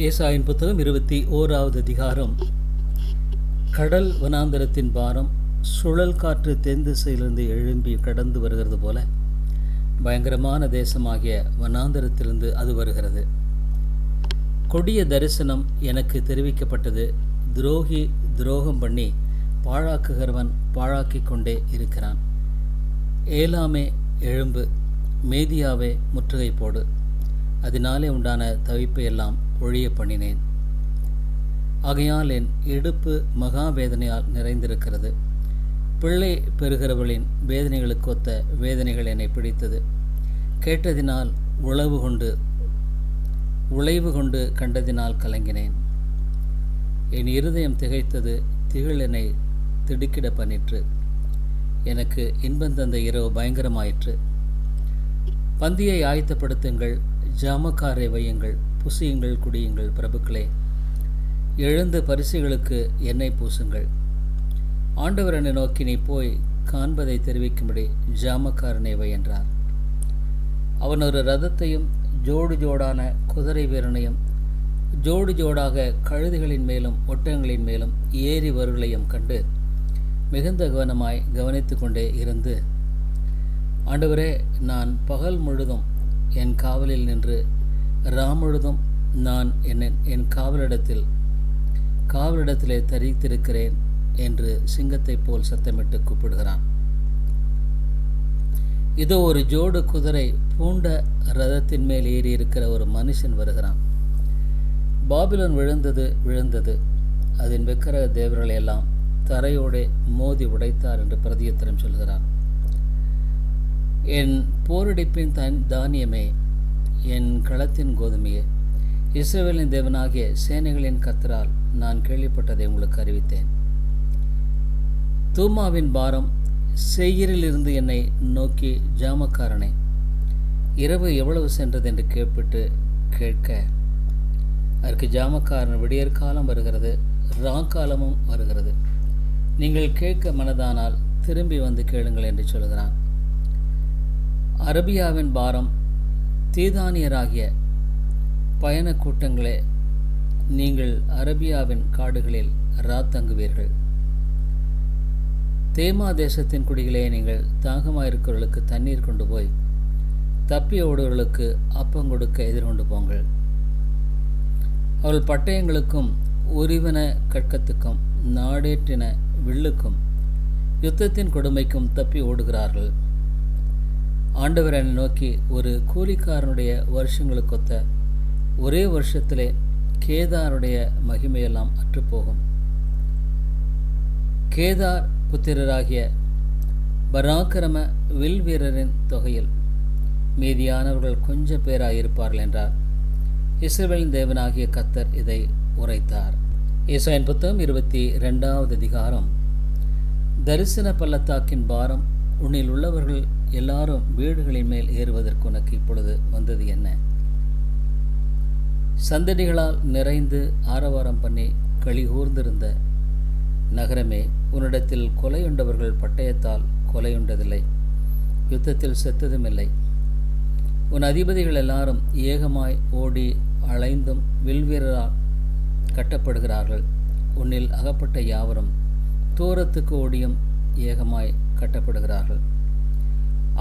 ஏசாயின் புத்தகம் 21வது அதிகாரம். கடல் வனாந்தரத்தின் பாரம் சுழல் காற்று தென் திசையிலிருந்து எழும்பி கடந்து வருகிறது போல பயங்கரமான தேசமாகிய வனாந்தரத்திலிருந்து அது வருகிறது. கொடிய தரிசனம் எனக்கு தெரிவிக்கப்பட்டது. துரோகி துரோகம் பண்ணி பாழாக்குகிறவன் பாழாக்கிக் கொண்டே இருக்கிறான். ஏலாமே எழும்பு, மேதியாவே முற்றுகை போடு, அதனாலே உண்டான தவிப்பை எல்லாம் ஒழிய பண்ணினேன். ஆகையால் என் இடுப்பு மகா வேதனையால் நிறைந்திருக்கிறது. பிள்ளை பெறுகிறவளின் வேதனைகளுக்கு ஒத்த வேதனைகள் என்னை பிடித்தது. கேட்டதினால் உழைவு கொண்டு கண்டதினால் கலங்கினேன். என் இருதயம் திகைத்தது, திகில் என்னை திடுக்கிட பண்ணிற்று. எனக்கு இன்பந்தந்த இரவு பயங்கரமாயிற்று. பந்தியை ஆயத்தப்படுத்துங்கள், ஜாமக்காரை வையுங்கள், புசியுங்கள், குடியுங்கள், பிரபுக்களே, எழுந்து பரிசுகளுக்கு எண்ணெய் பூசுங்கள். ஆண்டவர் என்னை நோக்கி, நீ போய் காண்பதை தெரிவிக்கும்படி ஜாமக்காரனை வை என்றார். அவன் ஒரு ரதத்தையும் ஜோடு ஜோடான குதிரை வீரனையும் ஜோடு ஜோடாக கழுதைகளின் மேலும் ஒட்டகங்களின் மேலும் ஏறி வருகளையும் கண்டு மிகுந்த கவனமாய் கவனித்து கொண்டே இருந்து, ஆண்டவரே, நான் பகல் முழுதும் என் காவலில் நின்று முழுதும் நான் என் காவலிடத்திலே தரித்திருக்கிறேன் என்று சிங்கத்தைப் போல் சத்தமிட்டு கூப்பிடுகிறான். இதோ ஒரு ஜோடு குதிரை பூண்ட ரதத்தின் மேல் ஏறி இருக்கிற ஒரு மனுஷன் வருகிறான். பாபிலோன் விழுந்தது, அதன் விக்கிரக தேவர்களை எல்லாம் தரையோடே மோதி உடைத்தார் என்று பிரதியுத்தரம் சொல்கிறான். என் போரடிப்பின் தானியமே, என் களத்தின் கோதுமையே, இஸ்ரவேலின் தேவனாகிய சேனைகளின் கர்த்தரால் நான் கேள்விப்பட்டதை உங்களுக்கு அறிவித்தேன். தூமாவின் பாரம் சேயீரிலிருந்து என்னை நோக்கி, ஜாமக்காரனே, இரவு எவ்வளவு சென்றது என்று கேட்க, அதற்கு ஜாமக்காரன், விடியற்காலம் வருகிறது, ராக்காலமும் வருகிறது, நீங்கள் கேட்க மனதானால் திரும்பி வந்து கேளுங்கள் என்று சொல்கிறான். அரபியாவின் பாரம், தீதானியராகிய பயண கூட்டங்களே, நீங்கள் அரபியாவின் காடுகளில் ராத்தங்குவீர்கள். தேமா தேசத்தின் குடிகளே, நீங்கள் தாகமாயிருக்கிறவர்களுக்கு தண்ணீர் கொண்டு போய் தப்பி ஓடுவர்களுக்கு அப்பம் கொடுக்க எதிர்கொண்டு போங்கள். அவள் பட்டயங்களுக்கும் உரிவன கற்கத்துக்கும் நாடேற்றின வில்லுக்கும் யுத்தத்தின் கொடுமைக்கும் தப்பி ஓடுகிறார்கள். ஆண்டவர் என்னை நோக்கி, ஒரு கூலிக்காரனுடைய வருஷங்களுக்கொத்த ஒரே வருஷத்திலே கேதாருடைய மகிமையெல்லாம் அற்றுப்போகும். கேதார் புத்திரராகிய பராக்கிரம வில் வீரரின் தொகையில் மீதியானவர்கள் கொஞ்சம் பேராயிருப்பார்கள் என்றார். இஸ்ரவேலின் தேவனாகிய கர்த்தர் இதை உரைத்தார். ஏசாயின் புத்தகம் 22வது அதிகாரம். தரிசன பள்ளத்தாக்கின் பாரம், உன்னில் உள்ளவர்கள் எல்லாரும் வீடுகளின் மேல் ஏறுவதற்கு உனக்கு இப்பொழுது வந்தது என்ன? சந்தடிகளால் நிறைந்து ஆரவாரம் பண்ணி களிகூர்ந்திருந்த நகரமே, உன்னிடத்தில் கொலையுண்டவர்கள் பட்டயத்தால் கொலையுண்டதில்லை, யுத்தத்தில் செத்ததுமில்லை. உன் அதிபதிகள் எல்லாரும் ஏகமாய் ஓடி அலைந்தும் வில்வீரரால் கட்டப்படுகிறார்கள். உன்னில் அகப்பட்ட யாவரும் தூரத்துக்கு ஓடியும் ஏகமாய் கட்டப்படுகிறார்கள்.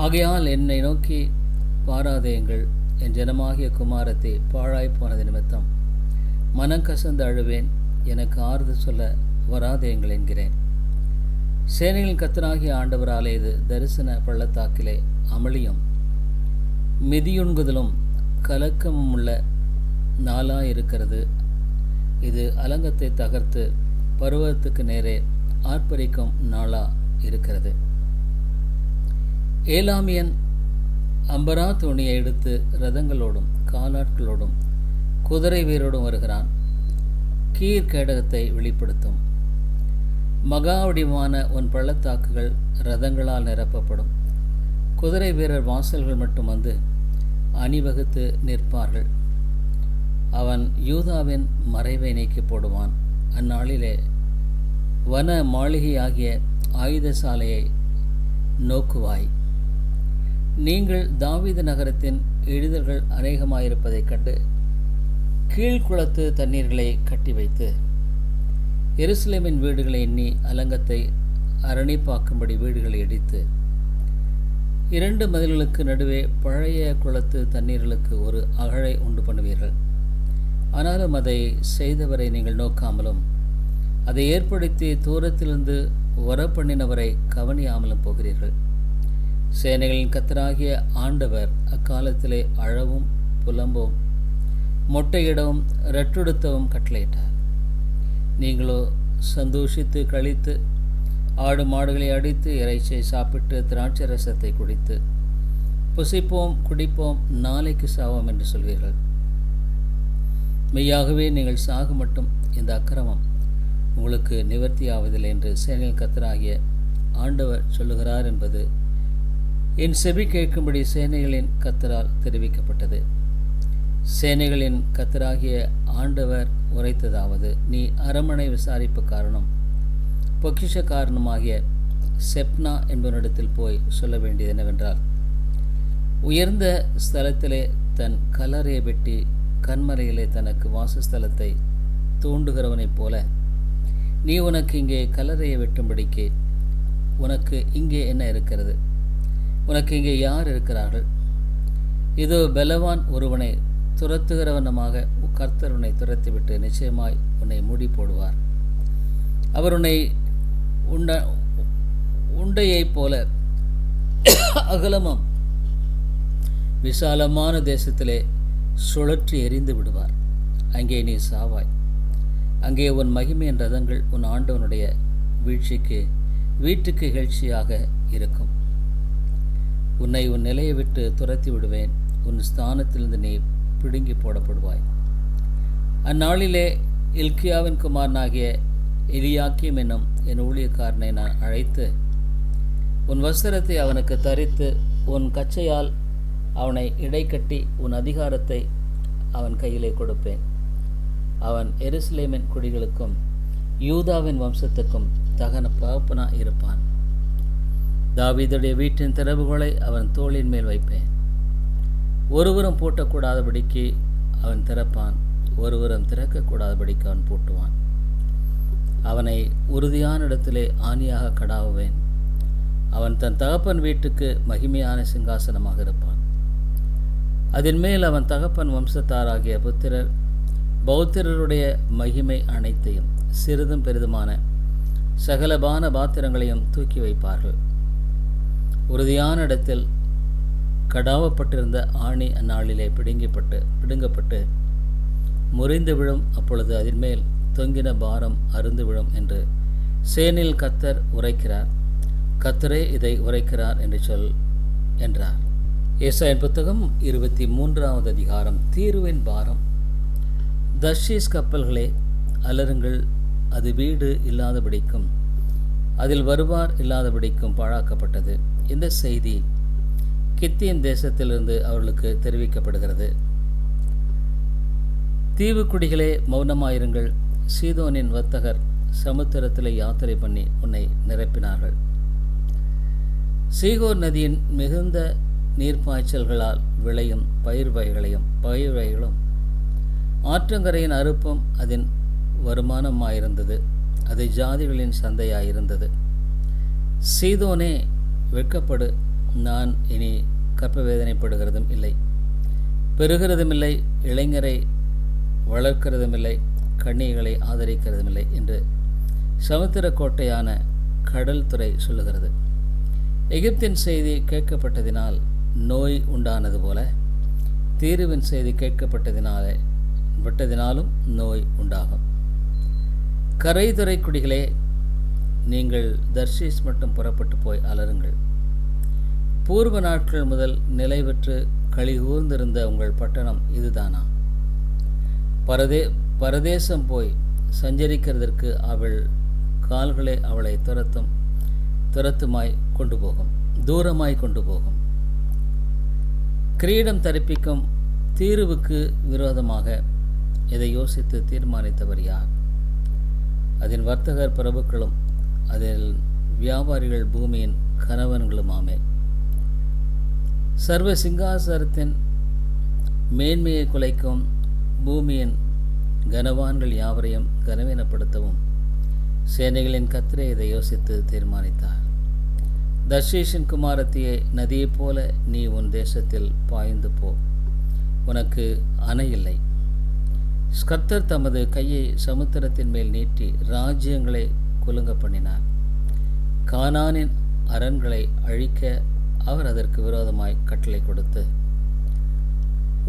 ஆகையால் என்னை நோக்கி பாராதேயுங்கள், என் ஜனமாகிய குமாரத்தை பாழாய் போனது நிமித்தம் மனம் கசந்து அழுவேன், எனக்கு ஆறுதல் சொல்ல வராதேயுங்கள் என்கிறேன். சேனைகளின் கர்த்தராகிய ஆண்டவராலே இது தரிசன பள்ளத்தாக்கிலே அமளியும் மிதியுண்குதலும் கலக்கமும் உள்ள நாளாயிருக்கிறது. இது அலங்கத்தை தகர்த்து பருவத்துக்கு நேரே ஆர்ப்பரிக்கும் நாளா இருக்கிறது. ஏலாமியன் அம்பரா துணியை எடுத்து ரதங்களோடும் காலாட்களோடும் குதிரை வீரோடும் வருகிறான். கீர் கேடகத்தை வெளிப்படுத்தும். மகாவடிவான உன் பள்ளத்தாக்குகள் ரதங்களால் நிரப்பப்படும். குதிரை வீரர் வாசல்கள் மட்டும் வந்து அணிவகுத்து நிற்பார்கள். அவன் யூதாவின் மறைவை நீக்கி போடுவான். அந்நாளிலே வன மாளிகையாகிய ஆயுத சாலையை நோக்குவாய். நீங்கள் தாவீது நகரத்தின் இழிதல்கள் அநேகமாயிருப்பதைக் கண்டு கீழ்குளத்து தண்ணீர்களை கட்டி வைத்து எருசலேமின் வீடுகளை எண்ணி அலங்கத்தை அரணிப்பாக்கும்படி வீடுகளை இடித்து 2 மதில்களுக்கு நடுவே பழைய குளத்து தண்ணீர்களுக்கு ஒரு அகழை உண்டு பண்ணுவீர்கள். ஆனாலும் அதை செய்தவரை நீங்கள் நோக்காமலும் அதை ஏற்படுத்தி தூரத்திலிருந்து வரப்பண்ணினவரை கவனியாமலும் போகிறீர்கள். சேனைகளின் கர்த்தராகிய ஆண்டவர் அக்காலத்திலே அழவும் புலம்பவும் மொட்டையிடவும் இரட்டுடுத்தவும் கட்டளையிட்டார். நீங்களோ சந்தோஷித்து கழித்து ஆடு மாடுகளை அடித்து இறைச்சியை சாப்பிட்டு திராட்சை ரசத்தை குடித்து புசிப்போம் குடிப்போம் நாளைக்கு சாவோம் என்று சொல்வீர்கள். மெய்யாகவே நீங்கள் சாகு மட்டும் இந்த அக்கிரமம் உங்களுக்கு நிவர்த்தியாவதில்லை என்று சேனைகளின் கர்த்தராகிய ஆண்டவர் சொல்லுகிறார் என்பது என் செவி கேட்கும்படி சேனைகளின் கர்த்தரால் தெரிவிக்கப்பட்டது. சேனைகளின் கர்த்தராகிய ஆண்டவர் உரைத்ததாவது, நீ அரமனை விசாரிப்பு காரணம் பொக்கிஷ காரணமாகிய செப்னா என்பவனிடத்தில் போய் சொல்ல வேண்டியது என்னவென்றால், உயர்ந்த ஸ்தலத்திலே தன் கல்லறையை வெட்டி கண்மலையிலே தனக்கு வாசஸ்தலத்தை தூண்டுகிறவனைப் போல நீ உனக்கு இங்கே கல்லறையை வெட்டும்படிக்கு உனக்கு இங்கே என்ன இருக்கிறது? உனக்கு இங்கே யார் இருக்கிறார்கள்? இதோ பலவான் ஒருவனை துரத்துகிறவனமாக கர்த்தர் உன்னை துரத்திவிட்டு நிச்சயமாய் உன்னை மூடி போடுவார். அவர் உன்னை உண்டையைப் போல அகலமும் விசாலமான தேசத்திலே சுழற்றி எறிந்து விடுவார். அங்கே நீ சாவாய். அங்கே உன் மகிமையின் ரதங்கள் உன் ஆண்டவனுடைய வீட்டுக்கு இகழ்ச்சியாக இருக்கும். உன்னை உன் நிலையை விட்டு துரத்தி விடுவேன். உன் ஸ்தானத்திலிருந்து நீ பிடுங்கி போடப்படுவாய். அந்நாளிலே இல்கியாவின் குமாரனாகிய எலியாக்கிம் என்னும் என் ஊழியக்காரனை நான் அழைத்து உன் வஸ்திரத்தை அவனுக்கு தரித்து உன் கச்சையால் அவனை இடைக்கட்டி உன் அதிகாரத்தை அவன் கையிலே கொடுப்பேன். அவன் எருசலேமின் குடிகளுக்கும் யூதாவின் வம்சத்துக்கும் தகப்பனாய் இருப்பான். தாவீதுடைய வீட்டின் திறவுகளை அவன் தோளின் மேல் வைப்பேன். ஒருவரும் பூட்டக்கூடாதபடிக்கு அவன் திறப்பான், ஒருவரும் திறக்கக்கூடாதபடிக்கு அவன் பூட்டுவான். அவனை உறுதியான இடத்திலே ஆணியாக கடாவுவேன். அவன் தன் தகப்பன் வீட்டுக்கு மகிமையான சிங்காசனமாக இருப்பான். அதன் மேல் அவன் தகப்பன் வம்சத்தாராகிய பௌத்திரருடைய மகிமை அனைத்தையும் சிறிதும் பெரிதுமான சகலபான பாத்திரங்களையும் தூக்கி வைப்பார்கள். உறுதியான இடத்தில் கடாவப்பட்டிருந்த ஆணி அந்நாளிலே பிடுங்கப்பட்டு முறிந்து விழும். அப்பொழுது அதன் மேல் தொங்கின பாரம் அருந்து விழும் என்று சேனையில் கர்த்தர் உரைக்கிறார். கர்த்தரே இதை உரைக்கிறார் என்று என்றார். ஏசாயாவின் புத்தகம் 23வது அதிகாரம். தீருவின் பாரம். தர்ஷீஸ் கப்பல்களே அலருங்கள், அது வீடு இல்லாதபடிக்கும் அதில் வருவார் இல்லாதபடிக்கும் பாழாக்கப்பட்டது. இந்த செய்தி கித்தியின் தேசத்திலிருந்து அவர்களுக்கு தெரிவிக்கப்படுகிறது. தீவுக்குடிகளே மௌனமாயிருங்கள். சீதோனின் வர்த்தகர் சமுத்திரத்திலே யாத்திரை பண்ணி உன்னை நிரப்பினார்கள். சீகோர் நதியின் மிகுந்த நீர்ப்பாய்ச்சல்களால் விளையும் பயிர் வகைகளும் ஆற்றங்கரையின் அறுப்பும் அதன் வருமானமாயிருந்தது. அது ஜாதிகளின் சந்தையாயிருந்தது. சீதோனே வெட்கப்படு, நான் இனி கற்ப வேதனைப்படுகிறதும் இல்லை, பெறுகிறதும் இல்லை, இளைஞரை வளர்க்கிறதுமில்லை, கன்னிகளை ஆதரிக்கிறதுமில்லை என்று சமுத்திர கோட்டையான கடல் துறை சொல்லுகிறது. எகிப்தின் செய்தி கேட்கப்பட்டதினால் நோய் உண்டானது போல தீருவின் செய்தி கேட்கப்பட்டதினாலும் நோய் உண்டாகும். கரைதுறை குடிகளே, நீங்கள் தர்ஷீஸ் மட்டும் புறப்பட்டு போய் அலருங்கள். பூர்வ நாட்கள் முதல் நிலைபெற்று களிகூர்ந்திருந்த உங்கள் பட்டணம் இதுதானா? பரதேசம் போய் சஞ்சரிக்கிறதற்கு அவள் கால்களே அவளை துரத்துமாய் கொண்டு போகும், தூரமாய் கொண்டு போகும். கிரீடம் தரிப்பிக்கும் தீருவுக்கு விரோதமாக இதை யோசித்து தீர்மானித்தவர் யார்? அதன் வர்த்தகர் பிரபுக்களும் அதில் வியாபாரிகள் பூமியின் கணவன்களுமாமே. சர்வ சிங்காசனத்தின் மேன்மையை குலைக்கும் பூமியின் கனவான்கள் யாவரையும் கனவீனப்படுத்தவும் சேனைகளின் கர்த்தரே இதை யோசித்து தீர்மானித்தார். தர்ஷீஷின் குமாரத்தியே, நதியைப் போல நீ உன் தேசத்தில் பாய்ந்து போ, உனக்கு அணை இல்லை. கர்த்தர் தமது கையை சமுத்திரத்தின் மேல் நீட்டி ராஜ்யங்களை குலுங்க பண்ணினார். கானானின் அரண்களை அழிக்க அவர் அதற்கு விரோதமாய் கட்டளை கொடுத்து,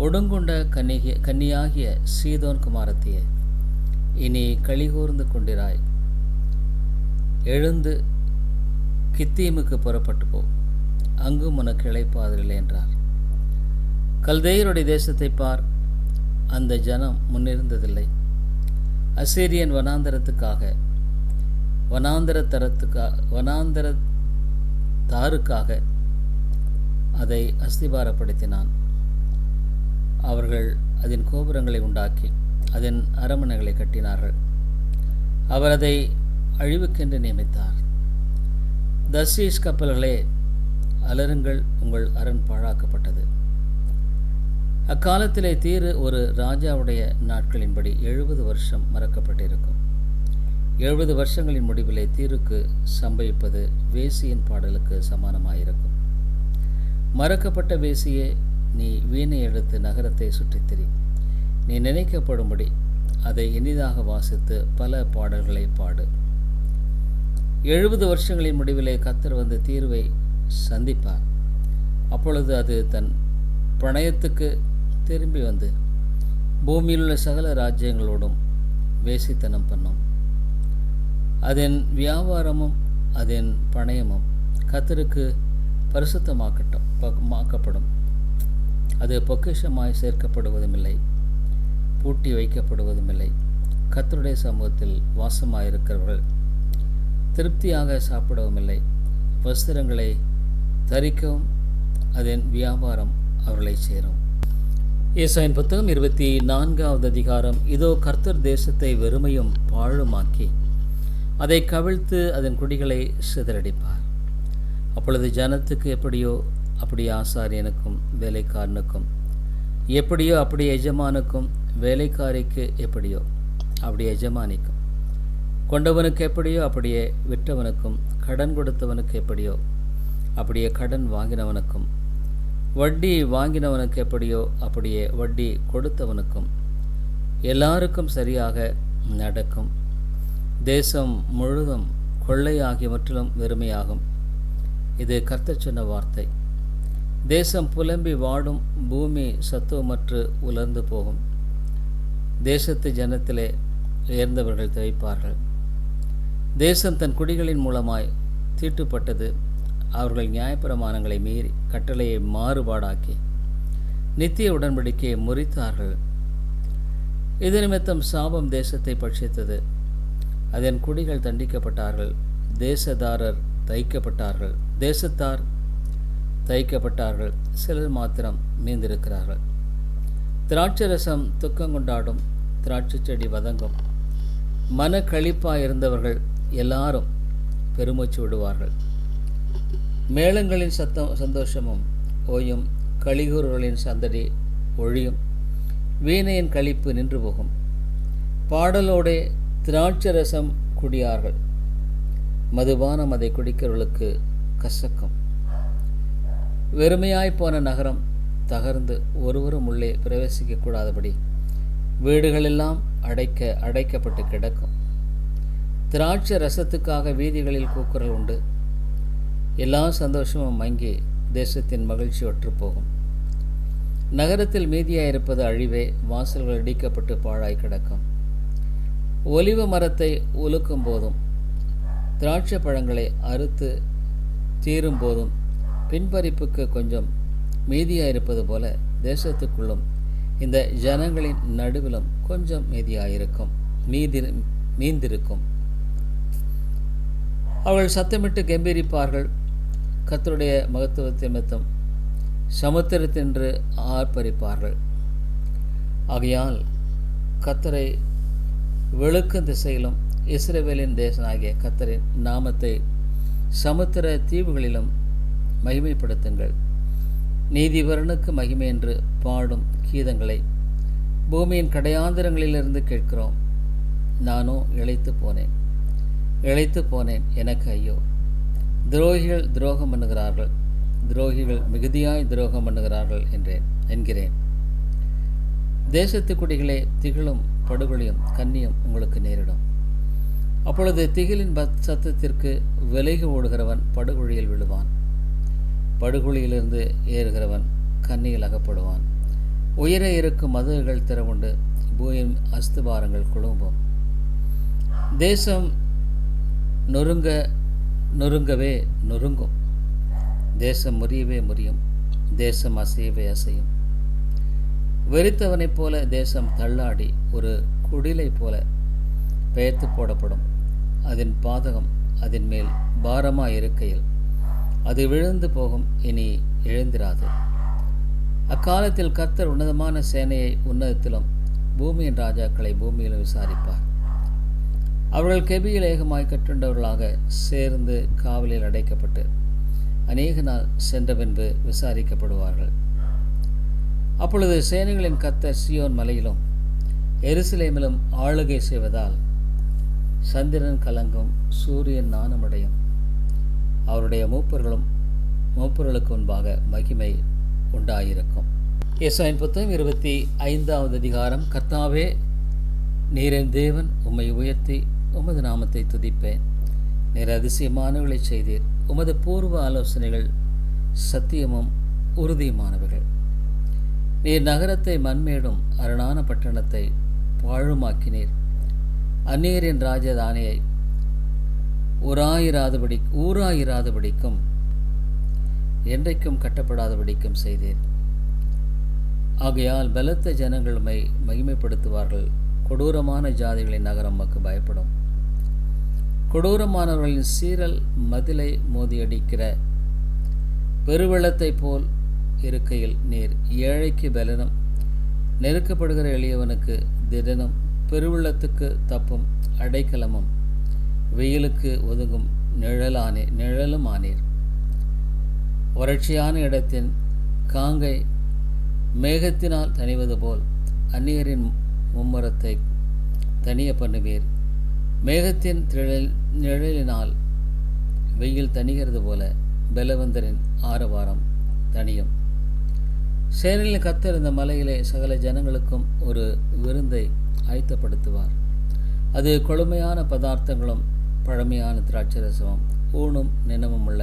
ஒடுங்குண்ட கன்னியாகிய சீதோன் குமாரத்தியே, இனி களிகூர்ந்து கொண்டிராய், எழுந்து கித்தீமுக்கு புறப்பட்டு போ, அங்கும் உனக்கு இளைப்பாறுதல் என்றார். கல்தேயருடைய தேசத்தை பார், அந்த ஜனம் முன்னிருந்ததில்லை. அசீரியன் வனாந்தரத்தாருக்காக அதை அஸ்திபாரப்படுத்தினான். அவர்கள் அதன் கோபுரங்களை உண்டாக்கி அதன் அரண்மனைகளை கட்டினார்கள். அவர் அதை அழிவுக்கென்று நியமித்தார். தர்ஷீஷ் கப்பல்களே, அலருங்கள், உங்கள் அரண் பாழாக்கப்பட்டது. அக்காலத்திலே தீரு ஒரு ராஜாவுடைய நாட்களின்படி 70 வருஷம் மறக்கப்பட்டிருக்கும். 70 வருஷங்களின் முடிவிலே தீருக்கு சம்பவிப்பது வேசியின் பாடலுக்கு சமானமாயிருக்கும். மறக்கப்பட்ட வேசியே, நீ வீணை எடுத்து நகரத்தை சுற்றித்திரி. நீ நினைக்கப்படும்படி அதை இனிதாக வாசித்து பல பாடல்களை பாடு. 70 வருஷங்களின் முடிவிலே கர்த்தர் வந்து தீர்வை சந்திப்பார். அப்பொழுது அது தன் பணயத்துக்கு திரும்பி வந்து பூமியில் உள்ள சகல ராஜ்யங்களோடும் வேசித்தனம் பண்ணும். அதன் வியாபாரமும் அதன் பணயமும் கர்த்தருக்கு பரிசுத்தமாக்கப்படும். அது பொக்கிஷமாய் சேர்க்கப்படுவதுமில்லை, பூட்டி வைக்கப்படுவதுமில்லை. கர்த்தருடைய சமூகத்தில் வாசமாயிருக்கிறவர்கள் திருப்தியாக சாப்பிடவுமில்லை. வஸ்திரங்களை தரிக்கவும் அதன் வியாபாரம் அவர்களை சேரும். ஏசாயின் புத்தகம் 24வது அதிகாரம். இதோ கர்த்தர் தேசத்தை வெறுமையும் பாழுமாக்கி அதை கவிழ்த்து அதன் குடிகளை சிதறடிப்பார். அப்பொழுது ஜனத்துக்கு எப்படியோ அப்படி ஆசாரியனுக்கும் வேலைக்காரனுக்கும், எப்படியோ அப்படி எஜமானுக்கும், வேலைக்காரிக்கு எப்படியோ அப்படி எஜமானிக்கும், கொண்டவனுக்கு எப்படியோ அப்படியே விற்றவனுக்கும், கடன் கொடுத்தவனுக்கு எப்படியோ அப்படியே கடன் வாங்கினவனுக்கும், வட்டி வாங்கினவனுக்கு எப்படியோ அப்படியே வட்டி கொடுத்தவனுக்கும் எல்லாருக்கும் சரியாக நடக்கும். தேசம் முழுதும் கொள்ளையாகி முற்றிலும் வெறுமையாகும். இது கர்த்தர் சொன்ன வார்த்தை. தேசம் புலம்பி வாடும், பூமி சத்துவமற்று உலர்ந்து போகும். தேசத்து ஜனத்திலே உயர்ந்தவர்கள் திகைப்பார்கள். தேசம் தன் குடிகளின் மூலமாய் தீட்டுப்பட்டது. அவர்கள் நியாயப்பிரமாணங்களை மீறி கட்டளையை மாறுபாடாக்கி நித்திய உடன்படிக்கையை முறித்தார்கள். இது நிமித்தம் சாபம் தேசத்தை பட்சித்தது. அதன் குடிகள் தண்டிக்கப்பட்டார்கள். தேசத்தார் தைக்கப்பட்டார்கள். சிலர் மாத்திரம் மீந்திருக்கிறார்கள். திராட்சரசம் துக்கம் கொண்டாடும், திராட்சை செடி வதங்கும். மன களிப்பாயிருந்தவர்கள் எல்லாரும் பெருமூச்சு விடுவார்கள். மேளங்களின் சந்தோஷமும் ஓயும், களிகூறுகளின் சந்தடி ஒழியும். வீணையின் களிப்பு நின்று போகும். பாடலோடே திராட்சரசம் குடியார்கள். மதுபானம் அதை குடிக்கிறவர்களுக்கு கசக்கும். வெறுமையாய்ப்போன நகரம் தகர்ந்து ஒருவரும் உள்ளே பிரவேசிக்கக்கூடாதபடி வீடுகளெல்லாம் அடைக்கப்பட்டு கிடக்கும். திராட்சை ரசத்துக்காக வீதிகளில் கூக்குரல் உண்டு. எல்லா சந்தோஷமும் மங்கி தேசத்தின் மகிழ்ச்சி ஒற்று போகும். நகரத்தில் மீதியாயிருப்பது அழிவே. வாசல்கள் இடிக்கப்பட்டு பாழாய் கிடக்கும். ஒலிவ மரத்தை உலுக்கும் போதும், திராட்சை பழங்களை அறுத்து தீரும் போதும் பின்பறிப்புக்கு கொஞ்சம் மீதியாயிருப்பது போல தேசத்துக்குள்ளும் இந்த ஜனங்களின் நடுவிலும் கொஞ்சம் மீந்திருக்கும். அவர்கள் சத்தமிட்டு கம்பீரிப்பார்கள். கர்த்தருடைய மகத்துவத்தை நிமித்தம் சமுத்திரத்தென்று ஆர்ப்பரிப்பார்கள். ஆகையால் கர்த்தரை வெளுக்கும் திசையிலும் இஸ்ரவேலின் தேசனாகிய கர்த்தரின் நாமத்தை சமுத்திர தீவுகளிலும் மகிமைப்படுத்துங்கள். நீதிபரனுக்கு மகிமை என்று பாடும் கீதங்களை பூமியின் கடையாந்திரங்களிலிருந்து கேட்கிறோம். நானோ இளைத்து போனேன், எனக்கு ஐயோ. துரோகிகள் துரோகம் பண்ணுகிறார்கள், துரோகிகள் மிகுதியாய் துரோகம் பண்ணுகிறார்கள் என்கிறேன். தேசத்து குடிகளே, திகிலும் படுகொலியும் கண்ணியும் உங்களுக்கு நேரிடும். அப்பொழுது திகிலின் சத்தத்திற்கு விலகி ஓடுகிறவன் படுகொழியில் விழுவான். படுகொழியிலிருந்து ஏறுகிறவன் கண்ணியில் அகப்படுவான். உயர இருக்கும் மதகுகள் திறவுண்டு பூமியின் அஸ்திபாரங்கள் குழும்பும். தேசம் நொறுங்கவே நொறுங்கும். தேசம் முறியவே முறியும். தேசம் அசையவே அசையும். வெறித்தவனைப் போல தேசம் தள்ளாடி ஒரு குடிலை போல பெயர்த்து போடப்படும். அதன் பாதகம் அதன் மேல் பாரமாய் இருக்கையில் அது விழுந்து போகும், இனி எழுந்திராது. அக்காலத்தில் கர்த்தர் உன்னதமான சேனையை உன்னதத்திலும் பூமியின் ராஜாக்களை பூமியிலும் விசாரிப்பார். அவர்கள் கெபியில் ஏகமாய் கட்டுண்டவர்களாக சேர்ந்து காவலில் அடைக்கப்பட்டு அநேக நாள் சென்ற பின்பு விசாரிக்கப்படுவார்கள். அப்பொழுது சேனைகளின் கர்த்தர் சீயோன் மலையிலும் எருசலேமிலும் ஆளுகை செய்வதால் சந்திரன் கலங்கும், சூரியன் நாணமடையும். அவருடைய மூப்பர்களுக்கு முன்பாக மகிமை உண்டாயிருக்கும். ஏசாயின் புத்தகம் 25வது அதிகாரம். கர்த்தாவே, நீரின் தேவன், உம்மை உயர்த்தி உமது நாமத்தை துதிப்பேன். நீர் அதிசயமானவர்களை செய்தீர். உமது பூர்வ ஆலோசனைகள் சத்தியமும் உறுதியுமானவர்கள். நீர் நகரத்தை மண்மேடும் அரணான பட்டணத்தை பாழுமாக்கினீர். அந்நியரின் ராஜதானியை ஊராயிராதபடிக்கும் என்றைக்கும் கட்டப்படாதபடிக்கும் செய்தீர். ஆகையால் பலத்த ஜனங்களுமை மகிமைப்படுத்துவார்கள். கொடூரமான ஜாதிகளின் நகரம் மக்கு பயப்படும். கொடூரமானவர்களின் சீரல் மதிலை மோதியடிக்கிற பெருவெள்ளத்தை போல் இருக்கையில் நீர் ஏழைக்கு பலனும் நெருக்கப்படுகிற எளியவனுக்கு திடனும் பெருவெள்ளத்துக்கு தப்பும் அடைக்கலமும் வெயிலுக்கு ஒதுங்கும் நிழலும் ஆனீர். வறட்சியான இடத்தின் காங்கை மேகத்தினால் தணிவது போல் அந்நியரின் மும்முரத்தை தணிய பண்ணுவீர். மேகத்தின் நிழலினால் வெயில் தணிகிறது போல பலவந்தரின் ஆரவாரம் தணியும். சேனையில் கர்த்தர் இந்த மலையிலே சகல ஜனங்களுக்கும் ஒரு விருந்தை ஆயத்தப்படுத்துவார். அது கொழுமையான பதார்த்தங்களும் பழமையான திராட்சரசமும் ஊனும் நினமும் உள்ள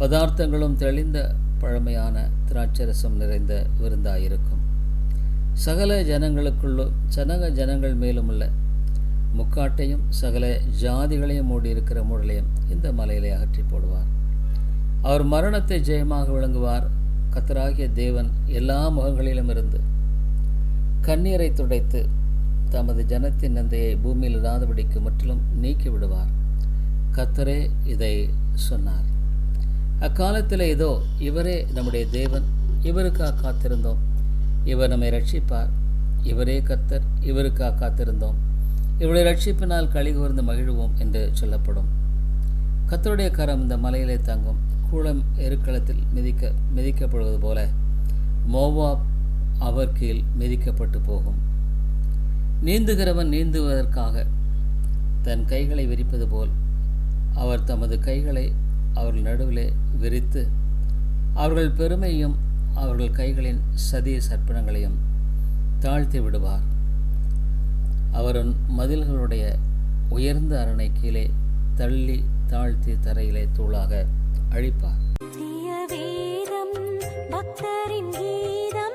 பதார்த்தங்களும் தெளிந்த பழமையான திராட்சரசம் நிறைந்த விருந்தாயிருக்கும். சகல ஜனங்கள் மேலும் உள்ள முக்காட்டையும் சகல ஜாதிகளையும் மூடியிருக்கிற மூடலையும் இந்த மலையிலே அகற்றி போடுவார். அவர் மரணத்தை ஜெயமாக விளங்குவார். கர்த்தராகிய தேவன் எல்லா முகங்களிலும் இருந்து கண்ணீரை துடைத்து தமது ஜனத்தின் நந்தையை பூமியில் இராதபடிக்கு முற்றிலும் நீக்கி விடுவார். கர்த்தரே இதை சொன்னார். அக்காலத்தில் இதோ, இவரே நம்முடைய தேவன், இவருக்காக காத்திருந்தோம், இவர் நம்மை ரட்சிப்பார். இவரே கர்த்தர், இவருக்காக காத்திருந்தோம், இவருடைய ரட்சிப்பினால் களிகூர்ந்து மகிழ்வோம் என்று சொல்லப்படும். கர்த்தருடைய கரம் இந்த மலையிலே தங்கும். கூளம் எருக்களத்தில் மிதிக்கப்படுவது போல மோவாப் அவர் கீழ் மிதிக்கப்பட்டு போகும். நீந்துகிறவன் நீந்துவதற்காக தன் கைகளை விரிப்பது போல் அவர் தமது கைகளை அவர்கள் நடுவிலே விரித்து அவர்கள் பெருமையும் அவர்கள் கைகளின் சதிய சற்பனங்களையும் தாழ்த்தி விடுவார். அவர் மதில்களுடைய உயர்ந்த அரணை கீழே தள்ளி தாழ்த்தி தரையிலே தூளாக அழிப்பார். பக்தரின் கீதம்